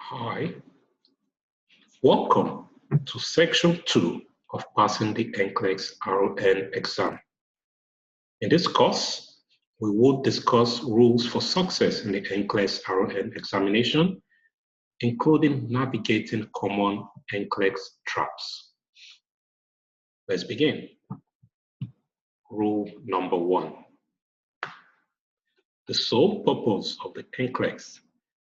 Hi, welcome to section 2 of passing the NCLEX RN exam. In this course, we will discuss rules for success in the NCLEX RN examination, including navigating common NCLEX traps. Let's begin. Rule number 1. The sole purpose of the NCLEX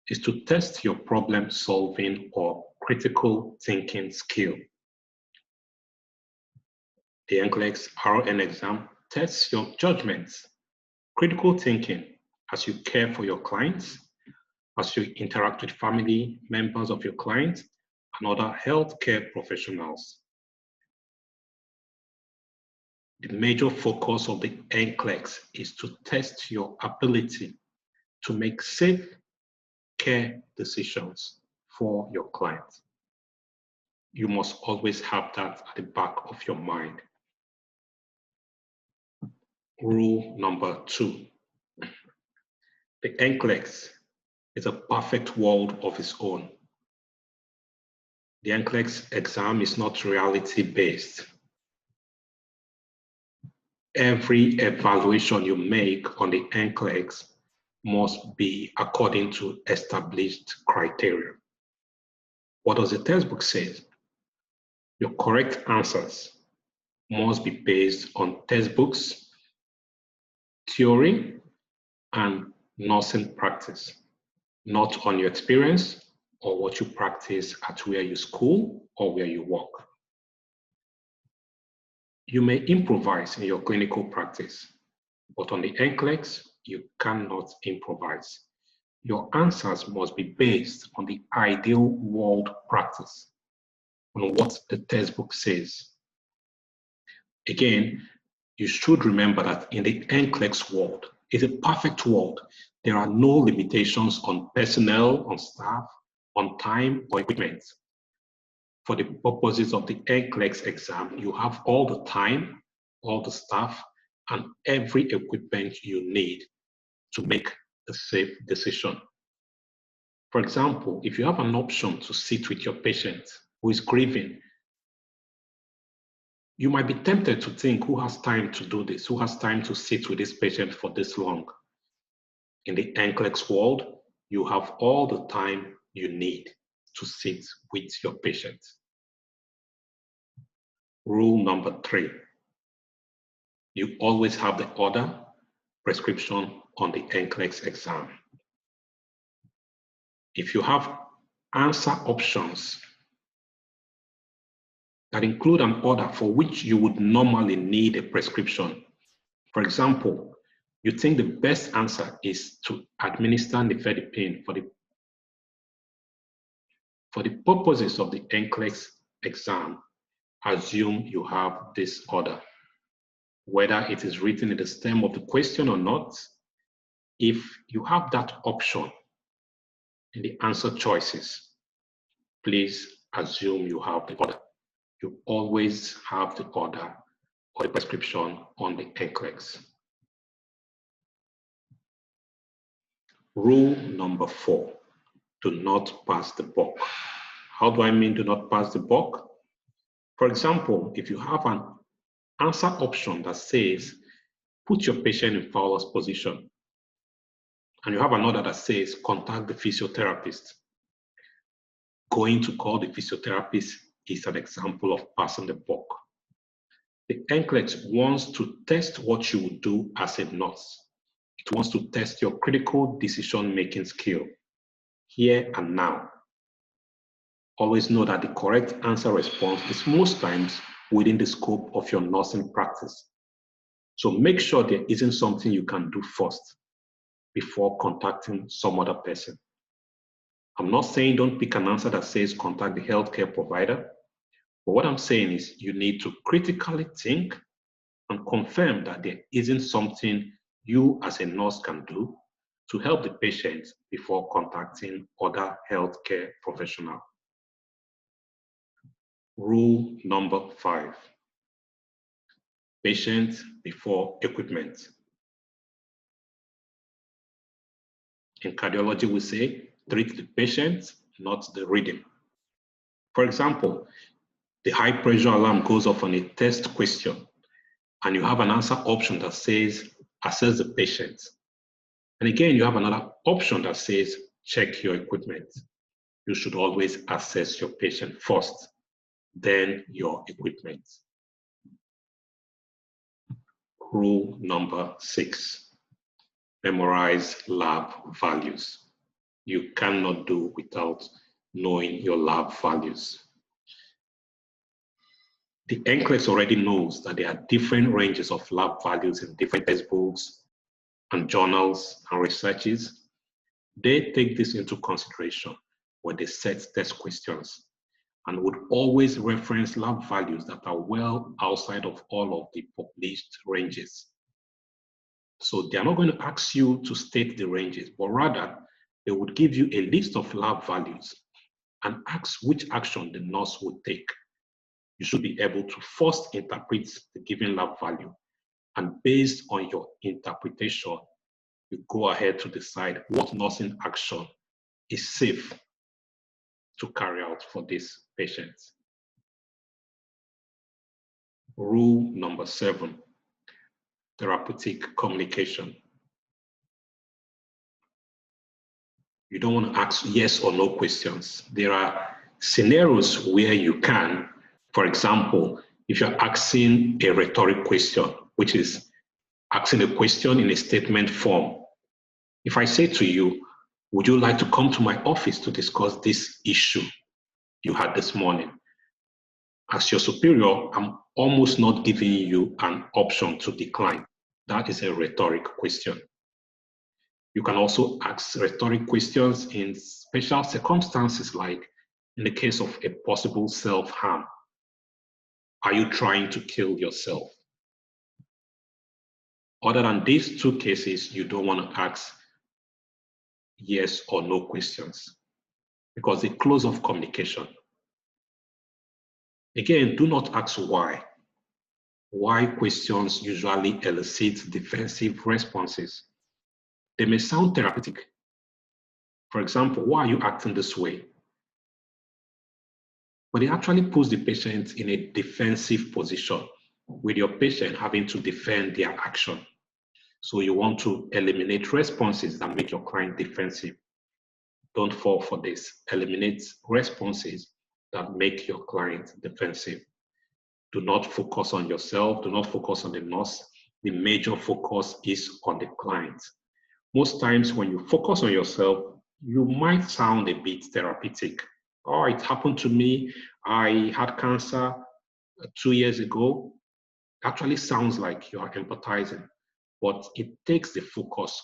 is to test your problem-solving or critical thinking skill. The NCLEX RN exam tests your judgments, critical thinking as you care for your clients, as you interact with family members of your clients and other healthcare professionals. The major focus of the NCLEX is to test your ability to make safe care decisions for your clients. You must always have that at the back of your mind. Rule number 2. The NCLEX is a perfect world of its own. The NCLEX exam is not reality-based. Every evaluation you make on the NCLEX must be according to established criteria. What does the textbook say? Your correct answers must be based on textbooks, theory, and nursing practice, not on your experience or what you practice at where you school or where you work. You may improvise in your clinical practice, but on the NCLEX, you cannot improvise. Your answers must be based on the ideal world practice, on what the textbook says. Again, you should remember that in the NCLEX world, it's a perfect world. There are no limitations on personnel, on staff, on time or equipment. For the purposes of the NCLEX exam, you have all the time, all the staff, and every equipment you need to make a safe decision. For example, if you have an option to sit with your patient who is grieving, you might be tempted to think, who has time to do this? Who has time to sit with this patient for this long? In the NCLEX world, you have all the time you need to sit with your patient. Rule number 3. You always have the order prescription on the NCLEX exam. If you have answer options that include an order for which you would normally need a prescription, for example, you think the best answer is to administer nifedipine for the purposes of the NCLEX exam, assume you have this order. Whether it is written in the stem of the question or not, if you have that option in the answer choices, please assume you have the order. You always have the order or the prescription on the NCLEX. Rule number 4, do not pass the buck. How do I mean do not pass the buck? For example, if you have an answer option that says, put your patient in Fowler's position, and you have another that says, contact the physiotherapist, going to call the physiotherapist is an example of passing the buck. The NCLEX wants to test what you would do as a nurse. It wants to test your critical decision-making skill here and now. Always know that the correct answer response is most times within the scope of your nursing practice. So make sure there isn't something you can do first before contacting some other person. I'm not saying don't pick an answer that says contact the healthcare provider, but what I'm saying is you need to critically think and confirm that there isn't something you as a nurse can do to help the patient before contacting other healthcare professionals. Rule number 5, patient before equipment. In cardiology, we say treat the patient, not the reading. For example, the high pressure alarm goes off on a test question, and you have an answer option that says, assess the patient. And again, you have another option that says, check your equipment. You should always assess your patient first, then your equipment. Rule number 6, memorize lab values. You cannot do without knowing your lab values. The NCLEX already knows that there are different ranges of lab values in different textbooks and journals and researches. They take this into consideration when they set test questions and would always reference lab values that are well outside of all of the published ranges. So they are not going to ask you to state the ranges, but rather they would give you a list of lab values and ask which action the nurse would take. You should be able to first interpret the given lab value, and based on your interpretation, you go ahead to decide what nursing action is safe to carry out for this patient. Rule number 7, therapeutic communication. You don't want to ask yes or no questions. There are scenarios where you can. For example, if you're asking a rhetoric question, which is asking a question in a statement form. If I say to you, would you like to come to my office to discuss this issue you had this morning? As your superior, I'm almost not giving you an option to decline. That is a rhetoric question. You can also ask rhetoric questions in special circumstances, like in the case of a possible self-harm. Are you trying to kill yourself? Other than these two cases, you don't want to ask yes or no questions because they close off communication. Again, do not ask why. Why questions usually elicit defensive responses. They may sound therapeutic. For example, why are you acting this way? But it actually puts the patient in a defensive position, with your patient having to defend their action. So you want to eliminate responses that make your client defensive. Don't fall for this. Eliminate responses that make your client defensive. Do not focus on yourself. Do not focus on the nurse. The major focus is on the client. Most times when you focus on yourself, you might sound a bit therapeutic. Oh, it happened to me. I had cancer 2 years ago. Actually sounds like you are empathizing, but it takes the focus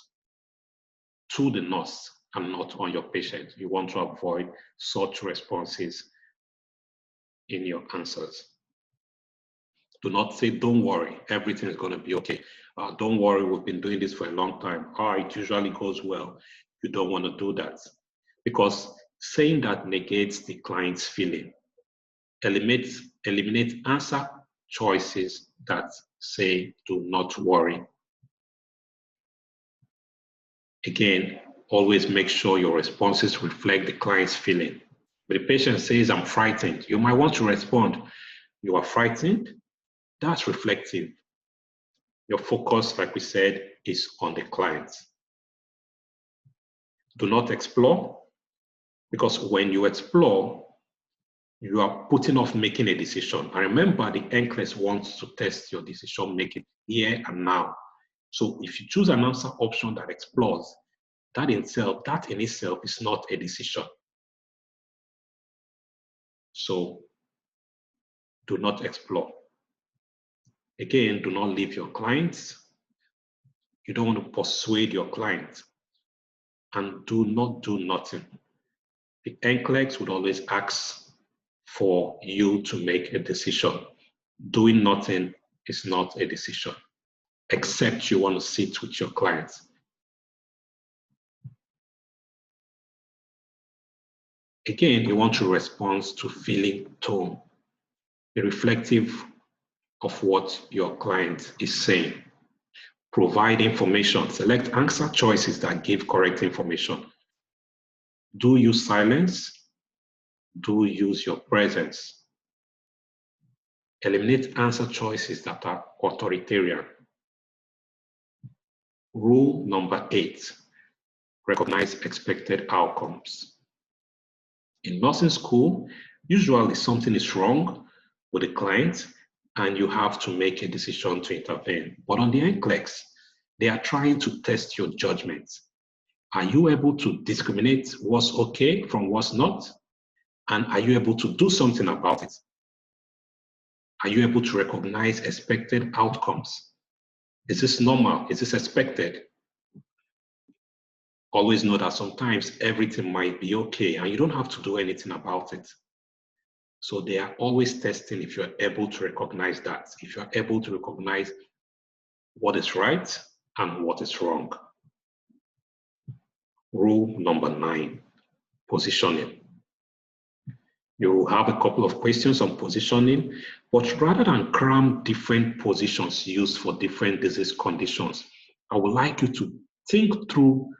to the nurse and not on your patient. You want to avoid such responses in your answers. Do not say, don't worry, everything is going to be okay. Don't worry, we've been doing this for a long time. It usually goes well. You don't want to do that because saying that negates the client's feeling. Eliminate answer choices that say, do not worry. Again, always make sure your responses reflect the client's feeling. But the patient says, I'm frightened. You might want to respond, you are frightened? That's reflective. Your focus, like we said, is on the client. Do not explore, because when you explore, you are putting off making a decision. And remember, the NCLEX wants to test your decision making here and now. So if you choose an answer option that explores, that in itself is not a decision. So do not explore. Again, do not leave your clients. You don't want to persuade your client. And do not do nothing. The NCLEX would always ask for you to make a decision. Doing nothing is not a decision, except you want to sit with your clients. Again, you want to respond to feeling tone, be reflective of what your client is saying. Provide information. Select answer choices that give correct information. Do use silence. Do use your presence. Eliminate answer choices that are authoritarian. Rule number 8, recognize expected outcomes. In nursing school, usually something is wrong with the client and you have to make a decision to intervene. But on the NCLEX, they are trying to test your judgment. Are you able to discriminate what's okay from what's not? And are you able to do something about it? Are you able to recognize expected outcomes? Is this normal? Is this expected? Always know that sometimes everything might be okay and you don't have to do anything about it. So they are always testing if you're able to recognize that, if you're able to recognize what is right and what is wrong. Rule number 9, positioning. You will have a couple of questions on positioning, but rather than cram different positions used for different disease conditions, I would like you to think through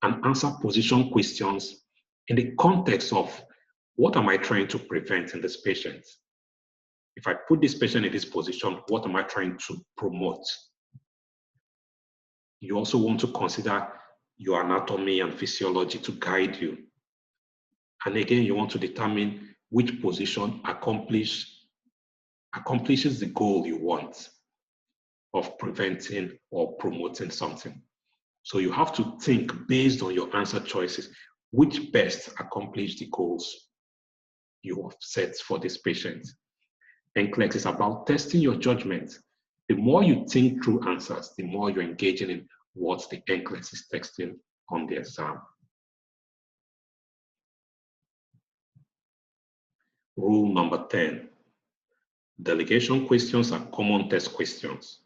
and answer position questions in the context of what am I trying to prevent in this patient? If I put this patient in this position, what am I trying to promote? You also want to consider your anatomy and physiology to guide you. And again, you want to determine which position accomplishes the goal you want of preventing or promoting something. So you have to think based on your answer choices, which best accomplish the goals you have set for this patient. NCLEX is about testing your judgment. The more you think through answers, the more you're engaging in what the NCLEX is testing on the exam. Rule number 10, delegation questions are common test questions.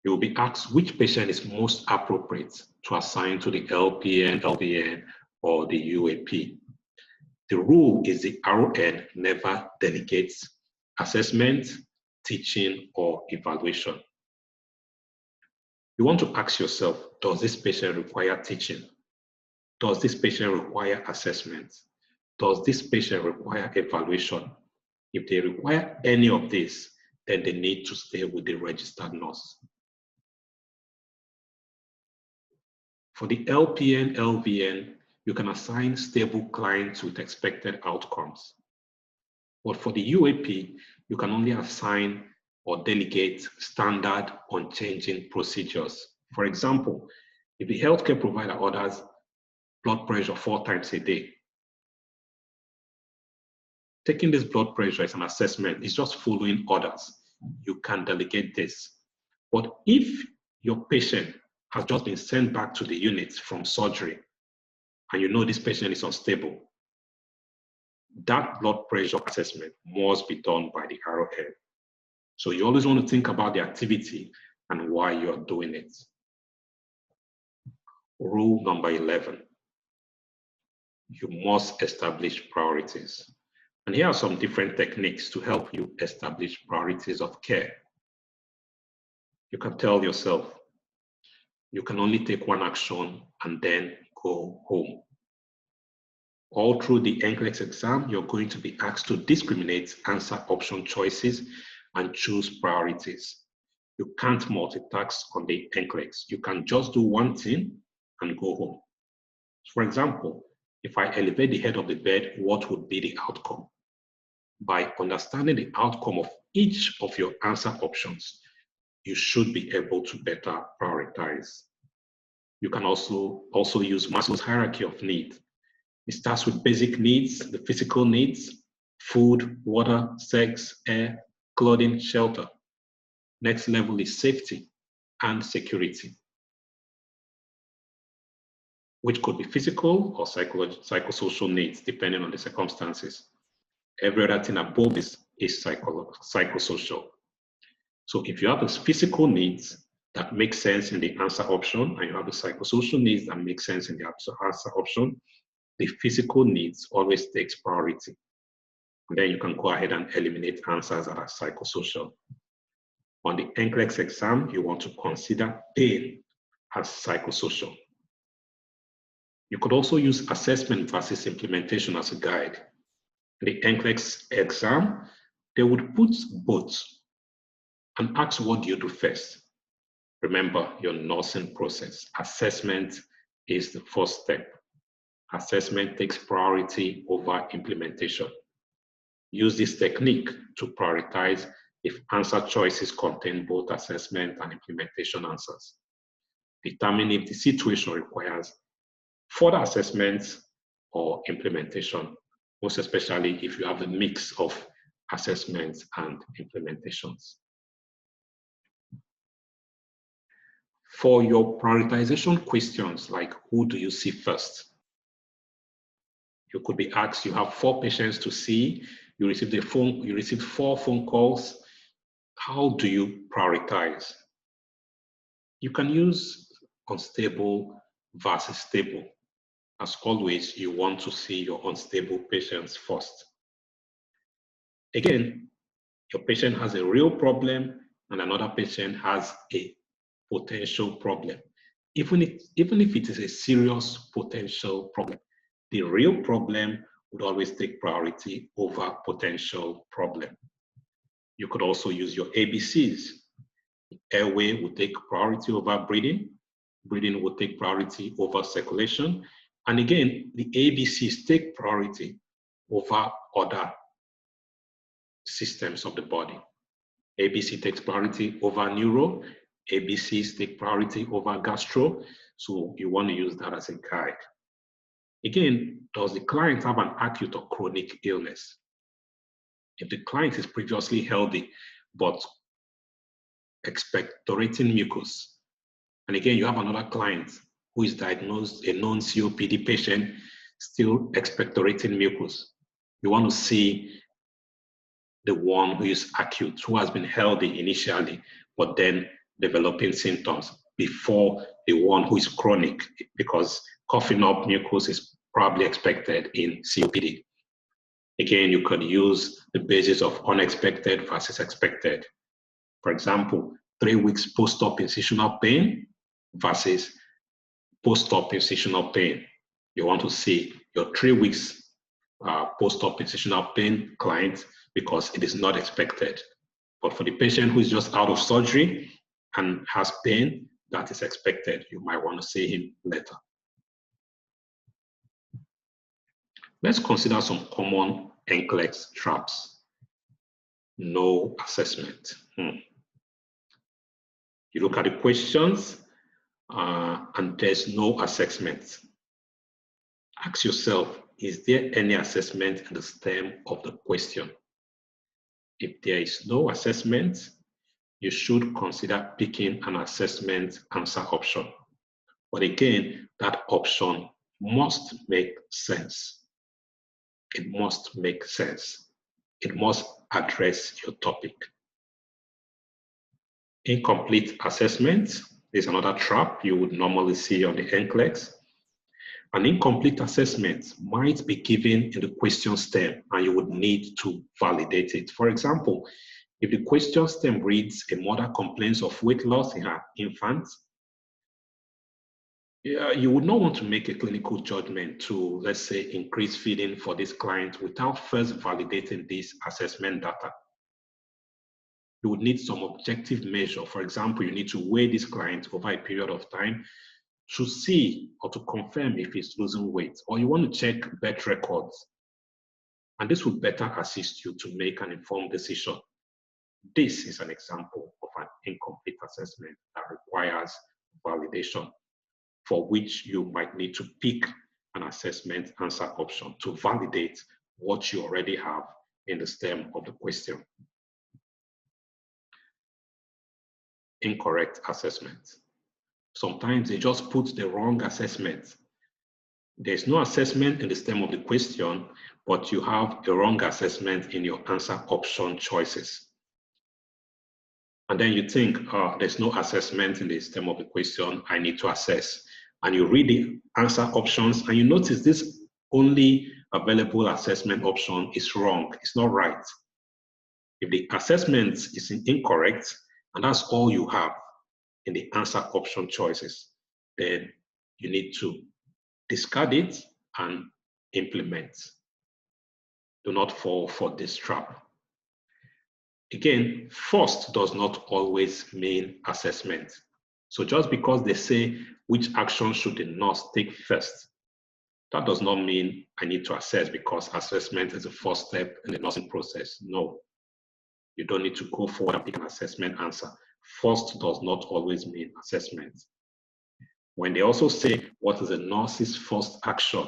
You will be asked which patient is most appropriate to assign to the LPN, LVN, or the UAP. The rule is the RN never delegates assessment, teaching, or evaluation. You want to ask yourself, does this patient require teaching? Does this patient require assessment? Does this patient require evaluation? If they require any of this, then they need to stay with the registered nurse. For the LPN, LVN, you can assign stable clients with expected outcomes. But for the UAP, you can only assign or delegate standard unchanging procedures. For example, if the healthcare provider orders blood pressure 4 times a day, taking this blood pressure as an assessment is just following orders. You can delegate this. But if your patient has just been sent back to the unit from surgery and you know this patient is unstable, that blood pressure assessment must be done by the RN. So you always want to think about the activity and why you are doing it. Rule number 11, you must establish priorities. And here are some different techniques to help you establish priorities of care. You can tell yourself, you can only take one action and then go home. All through the NCLEX exam, you're going to be asked to discriminate answer option choices and choose priorities. You can't multitask on the NCLEX. You can just do one thing and go home. For example, if I elevate the head of the bed, what would be the outcome? By understanding the outcome of each of your answer options, you should be able to better prioritize. You can also use Maslow's hierarchy of needs. It starts with basic needs, the physical needs, food, water, sex, air, clothing, shelter. Next level is safety and security, which could be physical or psychosocial needs, depending on the circumstances. Every other thing above is psychosocial. So if you have the physical needs that make sense in the answer option, and you have the psychosocial needs that make sense in the answer option, the physical needs always takes priority. And then you can go ahead and eliminate answers that are psychosocial. On the NCLEX exam, you want to consider pain as psychosocial. You could also use assessment versus implementation as a guide. the NCLEX exam, they would put both and ask, what do you do first? Remember your nursing process. Assessment is the first step. Assessment takes priority over implementation. Use this technique to prioritize if answer choices contain both assessment and implementation answers. Determine if the situation requires further assessments or implementation, most especially if you have a mix of assessments and implementations. For your prioritization questions, like who do you see first? You could be asked, you have 4 patients to see, you received 4 phone calls. How do you prioritize? You can use unstable versus stable. As always, you want to see your unstable patients first. Again, your patient has a real problem and another patient has a potential problem. Even if it is a serious potential problem, the real problem would always take priority over potential problem. You could also use your ABCs. Airway will take priority over breathing. Breathing will take priority over circulation. And again, the ABCs take priority over other systems of the body. ABC takes priority over neuro. ABCs take priority over gastro. So you want to use that as a guide. Again, does the client have an acute or chronic illness? If the client is previously healthy, but expectorating mucus, and again, you have another client who is diagnosed a non-COPD patient, still expectorating mucus, you want to see the one who is acute, who has been healthy initially, but then developing symptoms before the one who is chronic, because coughing up mucus is probably expected in COPD. Again, you could use the basis of unexpected versus expected. For example, 3 weeks post-op incisional pain versus post-op incisional pain. You want to see your 3 weeks post-op incisional pain client because it is not expected. But for the patient who is just out of surgery and has pain, that is expected. You might want to see him later. Let's consider some common NCLEX traps. No assessment. You look at the questions and there's no assessment. Ask yourself, is there any assessment in the stem of the question? If there is no assessment, you should consider picking an assessment answer option. But again, that option must make sense. It must make sense. It must address your topic. Incomplete assessment is another trap you would normally see on the NCLEX. An incomplete assessment might be given in the question stem and you would need to validate it. For example, if the question stem reads, a mother complains of weight loss in her infant, you would not want to make a clinical judgment to, let's say, increase feeding for this client without first validating this assessment data. You would need some objective measure. For example, you need to weigh this client over a period of time to see or to confirm if he's losing weight, or you want to check birth records. And this will better assist you to make an informed decision. This is an example of an incomplete assessment that requires validation, for which you might need to pick an assessment answer option to validate what you already have in the stem of the question. Incorrect assessment. Sometimes they just put the wrong assessment. There's no assessment in the stem of the question, but you have the wrong assessment in your answer option choices. And then you think, there's no assessment in the stem of the question, I need to assess. And you read the answer options and you notice this only available assessment option is wrong, it's not right. If the assessment is incorrect, and that's all you have in the answer option choices, then you need to discard it and implement. Do not fall for this trap. Again, first does not always mean assessment. So just because they say which action should the nurse take first, that does not mean I need to assess because assessment is the first step in the nursing process. No, you don't need to go forward and pick an assessment answer. First does not always mean assessment. When they also say what is the nurse's first action,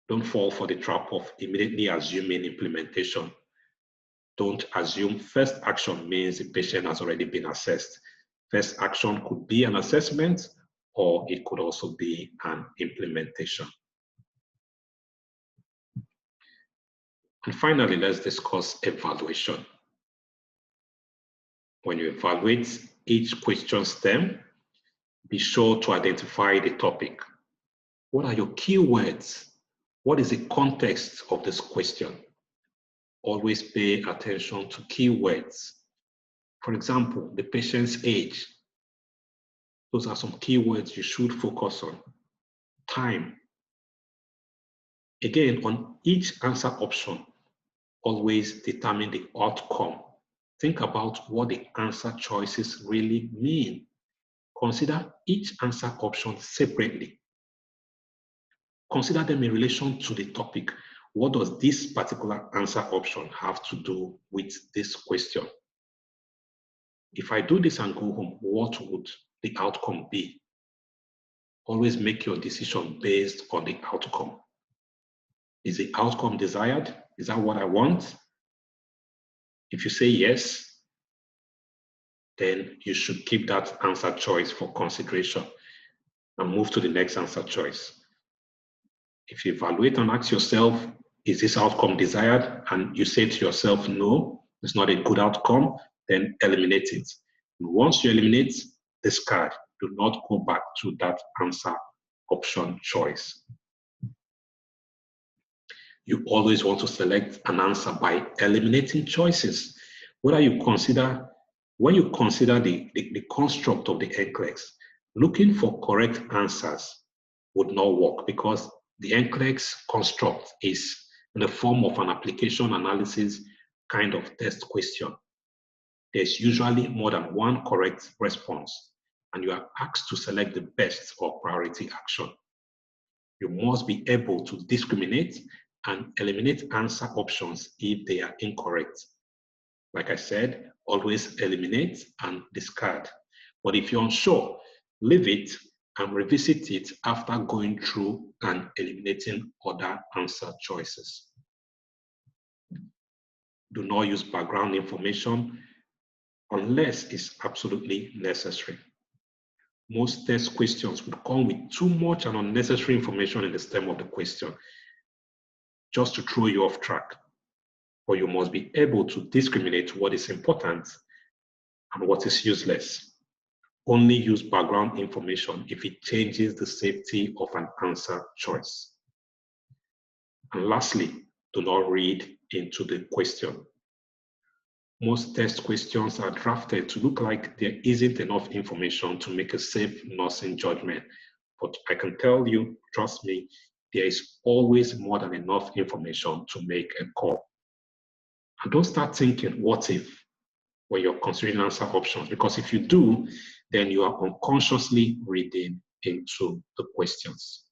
don't fall for the trap of immediately assuming implementation. Don't assume first action means the patient has already been assessed. First action could be an assessment, or it could also be an implementation. And finally, let's discuss evaluation. When you evaluate each question stem, be sure to identify the topic. What are your keywords? What is the context of this question? Always pay attention to keywords. For example, the patient's age. Those are some keywords you should focus on. Time. Again, on each answer option, always determine the outcome. Think about what the answer choices really mean. Consider each answer option separately. Consider them in relation to the topic. What does this particular answer option have to do with this question? If I do this and go home, what would the outcome be? Always make your decision based on the outcome. Is the outcome desired? Is that what I want? If you say yes, then you should keep that answer choice for consideration and move to the next answer choice. If you evaluate and ask yourself, is this outcome desired? And you say to yourself, no, it's not a good outcome, then eliminate it. And once you eliminate, discard. Do not go back to that answer option choice. You always want to select an answer by eliminating choices. When you consider the construct of the NCLEX, looking for correct answers would not work because the NCLEX construct is in the form of an application analysis kind of test question. There's usually more than one correct response, and you are asked to select the best or priority action. You must be able to discriminate and eliminate answer options if they are incorrect. Like I said, always eliminate and discard. But if you're unsure, leave it and revisit it after going through and eliminating other answer choices. Do not use background information unless it's absolutely necessary. Most test questions would come with too much and unnecessary information in the stem of the question, just to throw you off track. But you must be able to discriminate what is important and what is useless. Only use background information if it changes the safety of an answer choice. And lastly, do not read into the question. Most test questions are drafted to look like there isn't enough information to make a safe nursing judgment. But I can tell you, trust me, there is always more than enough information to make a call. And don't start thinking, what if, when you're considering answer options, because if you do, then you are unconsciously reading into the questions.